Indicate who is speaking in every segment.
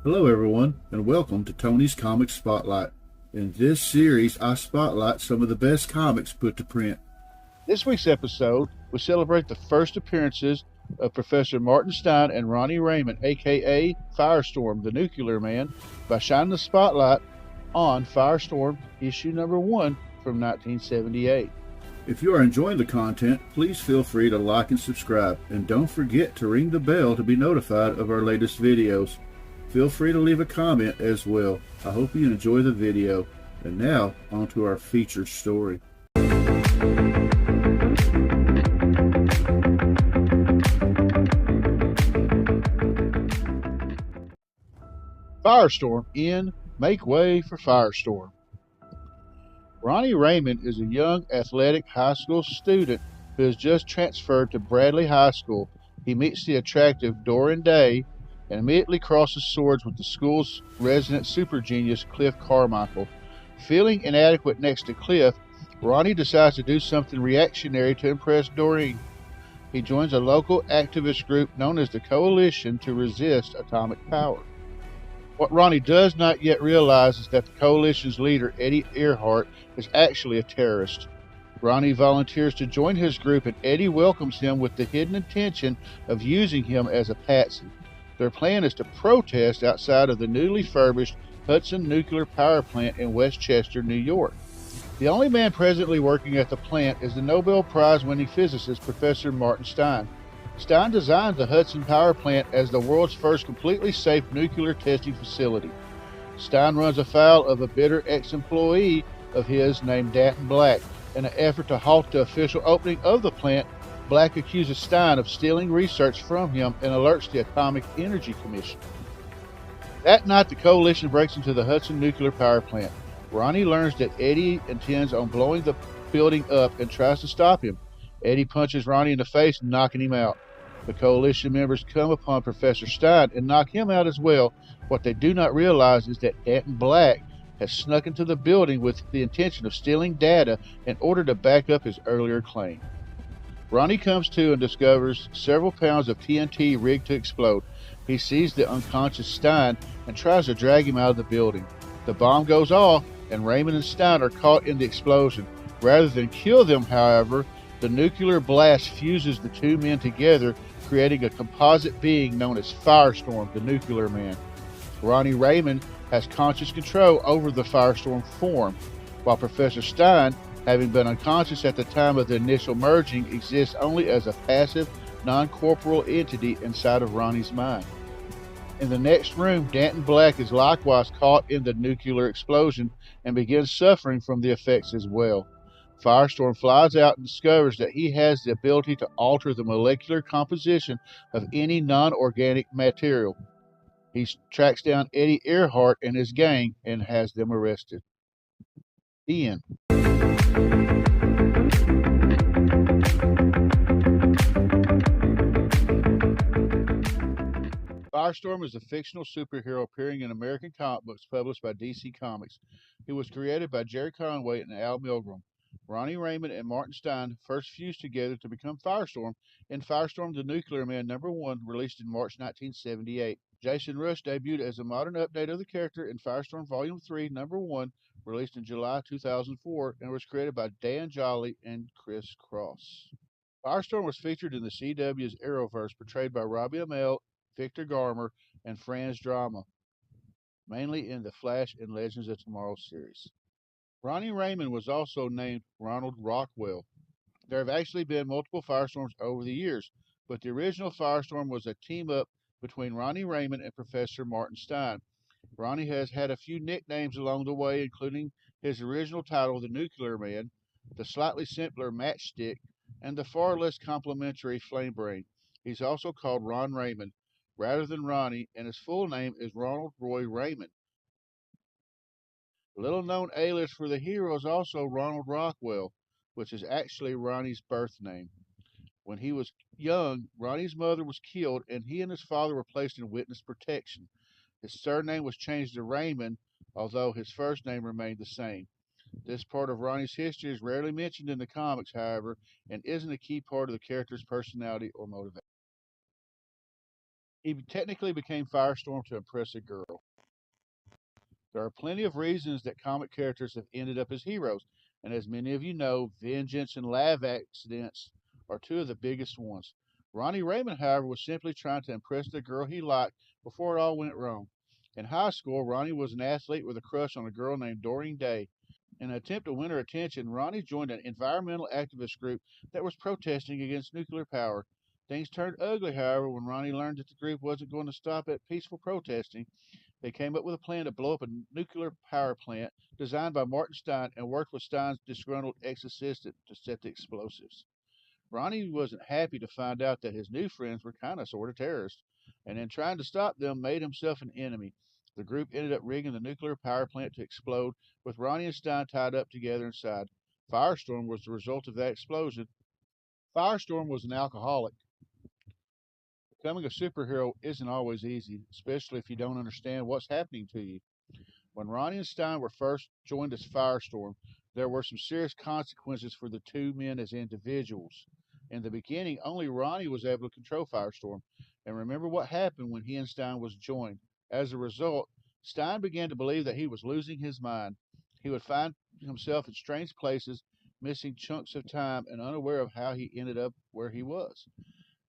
Speaker 1: Hello everyone, and welcome to Tony's Comic Spotlight. In this series, I spotlight some of the best comics put to print.
Speaker 2: This week's episode, we celebrate the first appearances of Professor Martin Stein and Ronnie Raymond, aka Firestorm, the Nuclear Man, by shining the spotlight on Firestorm issue number 1 from 1978.
Speaker 1: If you are enjoying the content, please feel free to like and subscribe, and don't forget to ring the bell to be notified of our latest videos. Feel free to leave a comment as well. I hope you enjoy the video. And now, on to our featured story.
Speaker 2: Firestorm in Make Way for Firestorm. Ronnie Raymond is a young, athletic high school student who has just transferred to Bradley High School. He meets the attractive Doran Day and immediately crosses swords with the school's resident super genius, Cliff Carmichael. Feeling inadequate next to Cliff, Ronnie decides to do something reactionary to impress Doreen. He joins a local activist group known as the Coalition to Resist Atomic Power. What Ronnie does not yet realize is that the Coalition's leader, Eddie Earhart, is actually a terrorist. Ronnie volunteers to join his group, and Eddie welcomes him with the hidden intention of using him as a patsy. Their plan is to protest outside of the newly furbished Hudson Nuclear Power Plant in Westchester, New York. The only man presently working at the plant is the Nobel Prize-winning physicist Professor Martin Stein. Stein designed the Hudson Power Plant as the world's first completely safe nuclear testing facility. Stein runs afoul of a bitter ex-employee of his named Danton Black. In an effort to halt the official opening of the plant, Black accuses Stein of stealing research from him and alerts the Atomic Energy Commission. That night, the Coalition breaks into the Hudson Nuclear Power Plant. Ronnie learns that Eddie intends on blowing the building up and tries to stop him. Eddie punches Ronnie in the face, knocking him out. The Coalition members come upon Professor Stein and knock him out as well. What they do not realize is that Danton Black has snuck into the building with the intention of stealing data in order to back up his earlier claim. Ronnie comes to and discovers several pounds of TNT rigged to explode. He sees the unconscious Stein and tries to drag him out of the building. The bomb goes off, and Raymond and Stein are caught in the explosion. Rather than kill them, however, the nuclear blast fuses the two men together, creating a composite being known as Firestorm, the Nuclear Man. Ronnie Raymond has conscious control over the Firestorm form, while Professor Stein, having been unconscious at the time of the initial merging, exists only as a passive, non-corporeal entity inside of Ronnie's mind. In the next room, Danton Black is likewise caught in the nuclear explosion and begins suffering from the effects as well. Firestorm flies out and discovers that he has the ability to alter the molecular composition of any non-organic material. He tracks down Eddie Earhart and his gang and has them arrested. The end. Firestorm is a fictional superhero appearing in American comic books published by DC Comics. He was created by Jerry Conway and Al Milgrom. Ronnie Raymond and Martin Stein first fused together to become Firestorm in Firestorm the Nuclear Man #1, released in March 1978. Jason Rusch debuted as a modern update of the character in Firestorm Volume 3, #1, released in July 2004, and was created by Dan Jolly and Chris Cross. Firestorm was featured in the CW's Arrowverse, portrayed by Robbie Amell, Victor Garber, and Franz Drama, mainly in the Flash and Legends of Tomorrow series. Ronnie Raymond was also named Ronald Rockwell. There have actually been multiple Firestorms over the years, but the original Firestorm was a team-up between Ronnie Raymond and Professor Martin Stein. Ronnie has had a few nicknames along the way, including his original title, the Nuclear Man, the slightly simpler Matchstick, and the far less complimentary Flamebrain. He's also called Ron Raymond, rather than Ronnie, and his full name is Ronald Roy Raymond. The little-known alias for the hero is also Ronald Rockwell, which is actually Ronnie's birth name. When he was young, Ronnie's mother was killed, and he and his father were placed in witness protection. His surname was changed to Raymond, although his first name remained the same. This part of Ronnie's history is rarely mentioned in the comics, however, and isn't a key part of the character's personality or motivation. He technically became Firestorm to impress a girl. There are plenty of reasons that comic characters have ended up as heroes, and as many of you know, vengeance and lab accidents are two of the biggest ones. Ronnie Raymond, however, was simply trying to impress the girl he liked before it all went wrong. In high school, Ronnie was an athlete with a crush on a girl named Doreen Day. In an attempt to win her attention, Ronnie joined an environmental activist group that was protesting against nuclear power. Things turned ugly, however, when Ronnie learned that the group wasn't going to stop at peaceful protesting. They came up with a plan to blow up a nuclear power plant designed by Martin Stein and worked with Stein's disgruntled ex-assistant to set the explosives. Ronnie wasn't happy to find out that his new friends were kind of sort of terrorists, and in trying to stop them, made himself an enemy. The group ended up rigging the nuclear power plant to explode, with Ronnie and Stein tied up together inside. Firestorm was the result of that explosion. Firestorm was an alcoholic. Becoming a superhero isn't always easy, especially if you don't understand what's happening to you. When Ronnie and Stein were first joined as Firestorm, there were some serious consequences for the two men as individuals. In the beginning, only Ronnie was able to control Firestorm, and remember what happened when he and Stein was joined. As a result, Stein began to believe that he was losing his mind. He would find himself in strange places, missing chunks of time, and unaware of how he ended up where he was.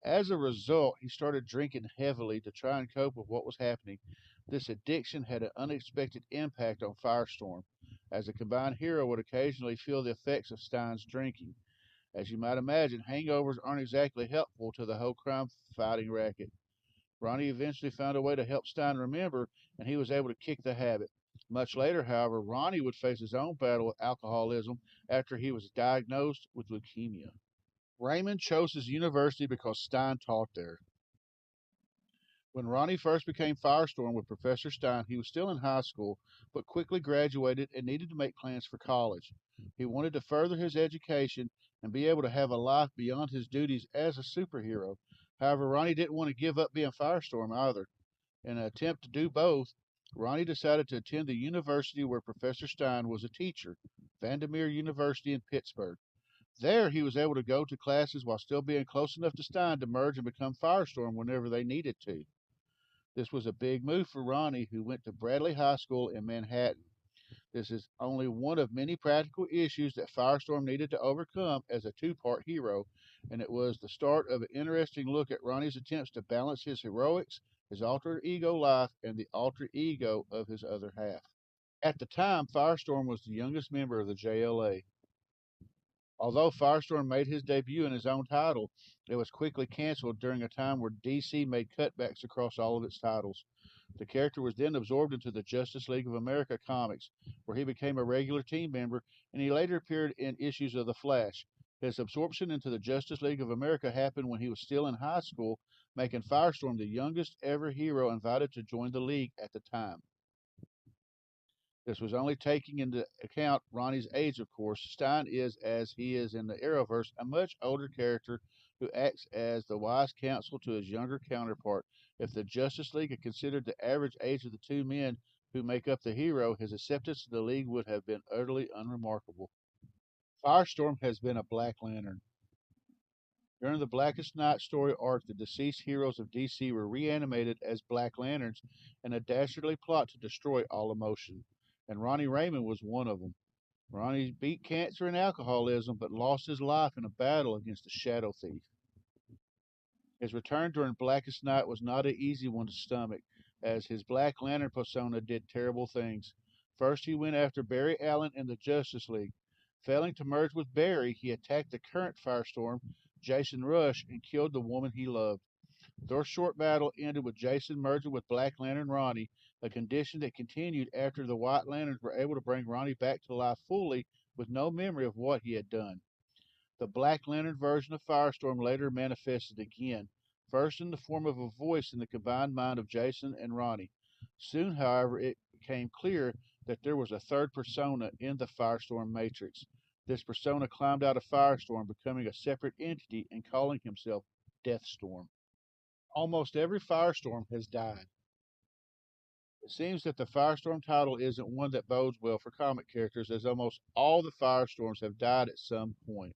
Speaker 2: As a result, he started drinking heavily to try and cope with what was happening. This addiction had an unexpected impact on Firestorm, as a combined hero would occasionally feel the effects of Stein's drinking. As you might imagine, hangovers aren't exactly helpful to the whole crime fighting racket. Ronnie eventually found a way to help Stein remember, and he was able to kick the habit. Much later, however, Ronnie would face his own battle with alcoholism after he was diagnosed with leukemia. Raymond chose his university because Stein taught there. When Ronnie first became Firestorm with Professor Stein, he was still in high school, but quickly graduated and needed to make plans for college. He wanted to further his education and be able to have a life beyond his duties as a superhero. However, Ronnie didn't want to give up being Firestorm either. In an attempt to do both, Ronnie decided to attend the university where Professor Stein was a teacher, Vandermeer University in Pittsburgh. There, he was able to go to classes while still being close enough to Stein to merge and become Firestorm whenever they needed to. This was a big move for Ronnie, who went to Bradley High School in Manhattan. This is only one of many practical issues that Firestorm needed to overcome as a two-part hero, and it was the start of an interesting look at Ronnie's attempts to balance his heroics, his alter ego life, and the alter ego of his other half. At the time, Firestorm was the youngest member of the JLA. Although Firestorm made his debut in his own title, it was quickly canceled during a time where DC made cutbacks across all of its titles. The character was then absorbed into the Justice League of America comics, where he became a regular team member, and he later appeared in issues of The Flash. His absorption into the Justice League of America happened when he was still in high school, making Firestorm the youngest ever hero invited to join the League at the time. This was only taking into account Ronnie's age, of course. Stein is, as he is in the Arrowverse, a much older character who acts as the wise counsel to his younger counterpart. If the Justice League had considered the average age of the two men who make up the hero, his acceptance of the League would have been utterly unremarkable. Firestorm has been a Black Lantern. During the Blackest Night story arc, the deceased heroes of DC were reanimated as Black Lanterns in a dastardly plot to destroy all emotion, and Ronnie Raymond was one of them. Ronnie beat cancer and alcoholism, but lost his life in a battle against the Shadow Thief. His return during Blackest Night was not an easy one to stomach, as his Black Lantern persona did terrible things. First, he went after Barry Allen and the Justice League. Failing to merge with Barry, he attacked the current Firestorm, Jason Rush, and killed the woman he loved. Their short battle ended with Jason merging with Black Lantern Ronnie, a condition that continued after the White Lanterns were able to bring Ronnie back to life fully with no memory of what he had done. The Black Lantern version of Firestorm later manifested again, first in the form of a voice in the combined mind of Jason and Ronnie. Soon, however, it became clear that there was a third persona in the Firestorm matrix. This persona climbed out of Firestorm, becoming a separate entity and calling himself Deathstorm. Almost every Firestorm has died. It seems that the Firestorm title isn't one that bodes well for comic characters, as almost all the Firestorms have died at some point,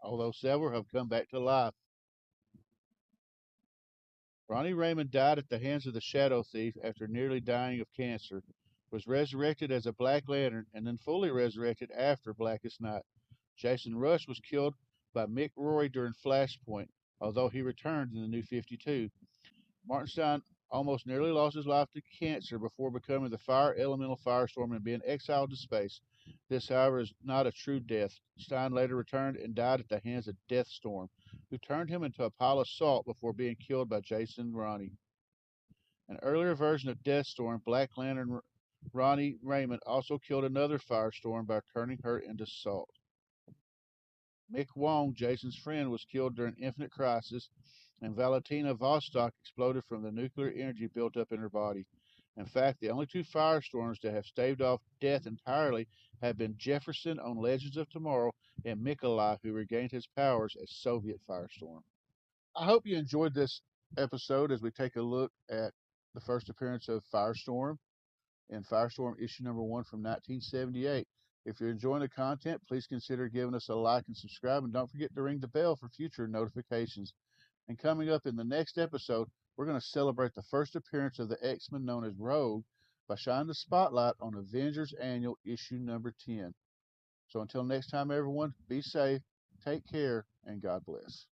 Speaker 2: although several have come back to life. Ronnie Raymond died at the hands of the Shadow Thief after nearly dying of cancer, was resurrected as a Black Lantern, and then fully resurrected after Blackest Night. Jason Rusch was killed by Mick Rory during Flashpoint, although he returned in the New 52. Martin Stein almost nearly lost his life to cancer before becoming the fire elemental Firestorm and being exiled to space. This, however, is not a true death. Stein later returned and died at the hands of Deathstorm, who turned him into a pile of salt before being killed by Jason and Ronnie. An earlier version of Deathstorm, Black Lantern Ronnie Raymond, also killed another Firestorm by turning her into salt. Mick Wong, Jason's friend, was killed during Infinite Crisis, and Valentina Vostok exploded from the nuclear energy built up in her body. In fact, the only two firestorms to have staved off death entirely have been Jefferson on Legends of Tomorrow and Mikolai, who regained his powers as Soviet Firestorm. I hope you enjoyed this episode as we take a look at the first appearance of Firestorm in Firestorm issue number 1 from 1978. If you're enjoying the content, please consider giving us a like and subscribe, and don't forget to ring the bell for future notifications. And coming up in the next episode, we're going to celebrate the first appearance of the X-Men known as Rogue by shining the spotlight on Avengers Annual issue number 10. So until next time, everyone, be safe, take care, and God bless.